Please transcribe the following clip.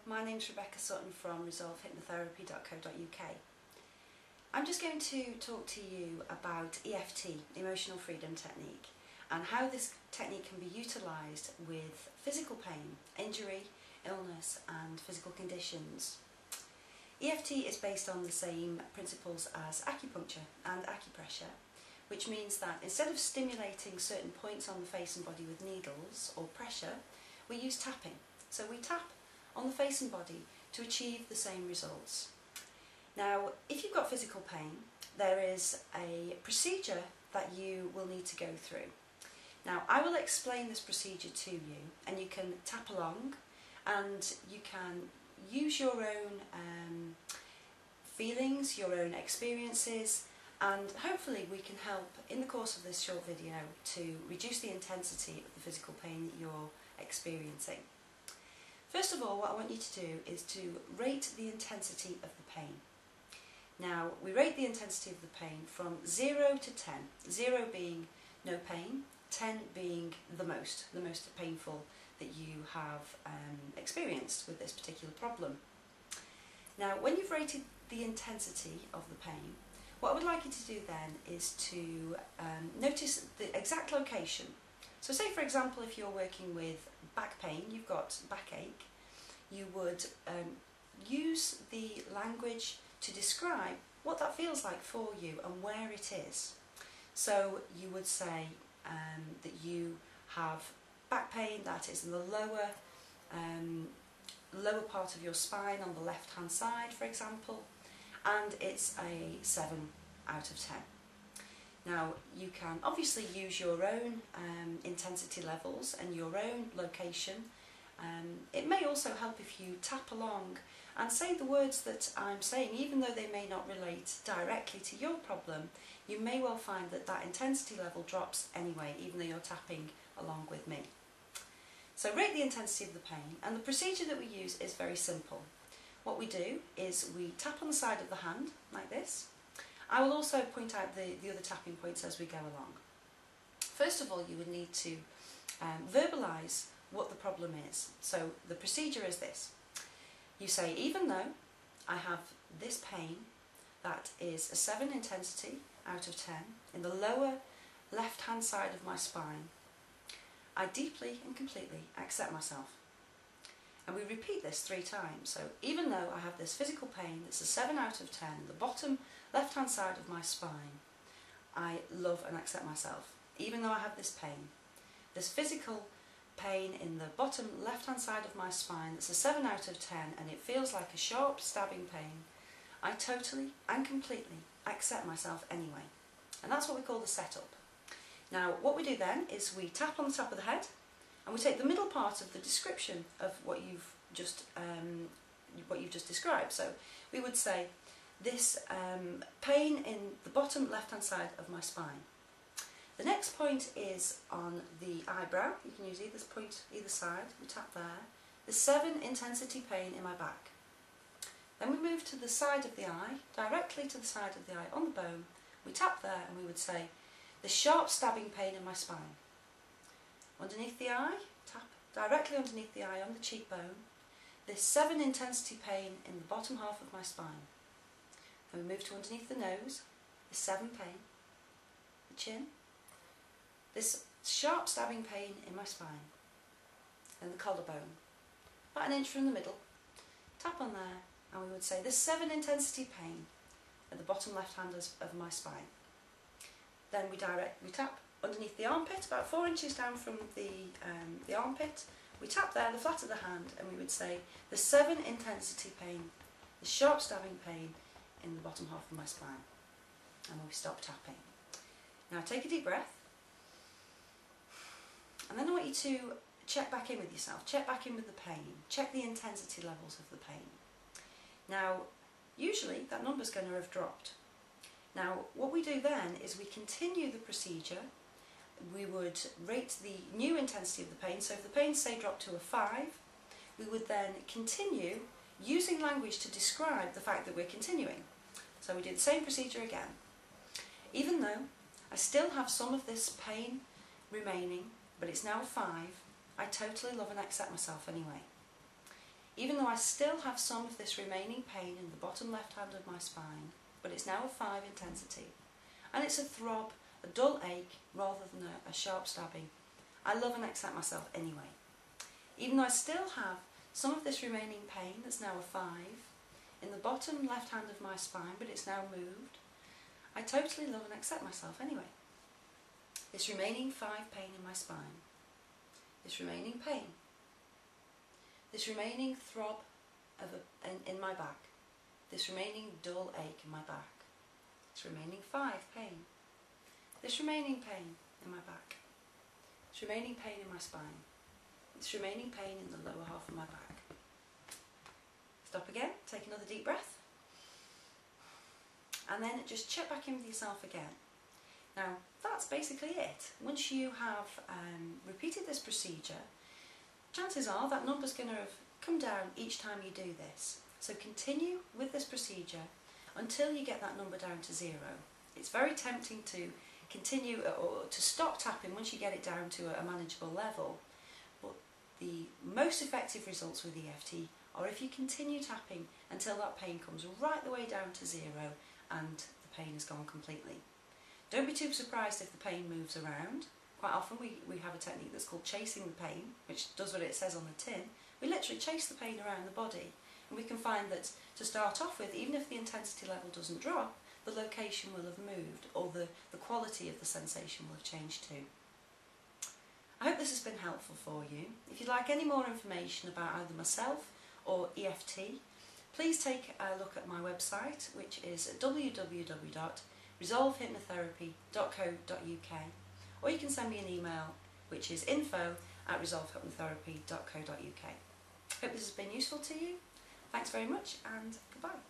my name's Rebecca Sutton from resolvehypnotherapy.co.uk. I'm just going to talk to you about EFT, Emotional Freedom Technique, and how this technique can be utilised with physical pain, injury, illness and physical conditions. EFT is based on the same principles as acupuncture and acupressure, which means that instead of stimulating certain points on the face and body with needles or pressure, we use tapping. So we tap on the face and body to achieve the same results. Now, if you've got physical pain, there is a procedure that you will need to go through. Now, I will explain this procedure to you, and you can tap along and you can use your own feelings, your own experiences, and hopefully we can help in the course of this short video to reduce the intensity of the physical pain that you're experiencing. First of all, what I want you to do is to rate the intensity of the pain. Now, we rate the intensity of the pain from 0 to 10, 0 being no pain, 10 being the most painful that you have experienced with this particular problem. Now, when you've rated the intensity of the pain, what I would like you to do then is to notice the exact location. So say, for example, if you're working with back pain, you've got backache, you would use the language to describe what that feels like for you and where it is. So you would say that you have back pain that is in the lower part of your spine on the left hand side, for example, and it's a 7 out of 10. Now, you can obviously use your own intensity levels and your own location. It may also help if you tap along and say the words that I'm saying, even though they may not relate directly to your problem. You may well find that that intensity level drops anyway, even though you're tapping along with me. So rate the intensity of the pain, and the procedure that we use is very simple. What we do is we tap on the side of the hand, like this. I will also point out the other tapping points as we go along. First of all, you would need to verbalise what the problem is. So the procedure is this. You say, even though I have this pain that is a 7 intensity out of 10 in the lower left hand side of my spine, I deeply and completely accept myself. And we repeat this 3 times. So even though I have this physical pain that's a 7 out of 10, the bottom left hand side of my spine, I love and accept myself. Even though I have this pain, this physical pain in the bottom left hand side of my spine that's a 7 out of 10 and it feels like a sharp stabbing pain, I totally and completely accept myself anyway. And that's what we call the setup. Now, what we do then is we tap on the top of the head and we take the middle part of the description of what you've just described. So we would say, this pain in the bottom left hand side of my spine. The next point is on the eyebrow. You can use either point either side. We tap there. The 7 intensity pain in my back. Then we move to the side of the eye, directly to the side of the eye on the bone. We tap there and we would say, the sharp stabbing pain in my spine. Underneath the eye, tap directly underneath the eye on the cheekbone. This 7 intensity pain in the bottom half of my spine. Then we move to underneath the nose, the 7 pain, the chin, this sharp stabbing pain in my spine, and the collarbone, about an inch from the middle. Tap on there and we would say this 7 intensity pain at the bottom left hand of my spine. Then we tap underneath the armpit, about 4 inches down from the armpit. We tap there, the flat of the hand, and we would say the 7 intensity pain, the sharp stabbing pain in the bottom half of my spine. And we stop tapping. Now take a deep breath. And then I want you to check back in with yourself, check back in with the pain, check the intensity levels of the pain. Now, usually that number's going to have dropped. Now, what we do then is we continue the procedure. We would rate the new intensity of the pain. So if the pain, say, dropped to a 5, we would then continue using language to describe the fact that we're continuing. So we do the same procedure again. Even though I still have some of this pain remaining, but it's now a 5, I totally love and accept myself anyway. Even though I still have some of this remaining pain in the bottom left hand of my spine, but it's now a 5 intensity, and it's a throb, a dull ache rather than a sharp stabbing. I love and accept myself anyway. Even though I still have some of this remaining pain that's now a 5 in the bottom left hand of my spine, but it's now moved, I totally love and accept myself anyway. This remaining 5 pain in my spine, this remaining pain, this remaining throb in my back, this remaining dull ache in my back, this remaining 5 pain, this remaining pain in my back, this remaining pain in my spine, this remaining pain in the lower half of my back. Stop again, take another deep breath, and then just check back in with yourself again. Now that's basically it. Once you have repeated this procedure, chances are that number's going to have come down each time you do this. So continue with this procedure until you get that number down to 0. It's very tempting to continue or to stop tapping once you get it down to a manageable level, but the most effective results with EFT are if you continue tapping until that pain comes right the way down to 0 and the pain is gone completely. Don't be too surprised if the pain moves around. Quite often we have a technique that's called chasing the pain, which does what it says on the tin. We literally chase the pain around the body, and we can find that to start off with, even if the intensity level doesn't drop, the location will have moved, or the quality of the sensation will have changed too. I hope this has been helpful for you. If you'd like any more information about either myself or EFT, please take a look at my website, which is www.resolvehypnotherapy.co.uk, or you can send me an email, which is info@resolvehypnotherapy.co.uk. Hope this has been useful to you. Thanks very much, and goodbye.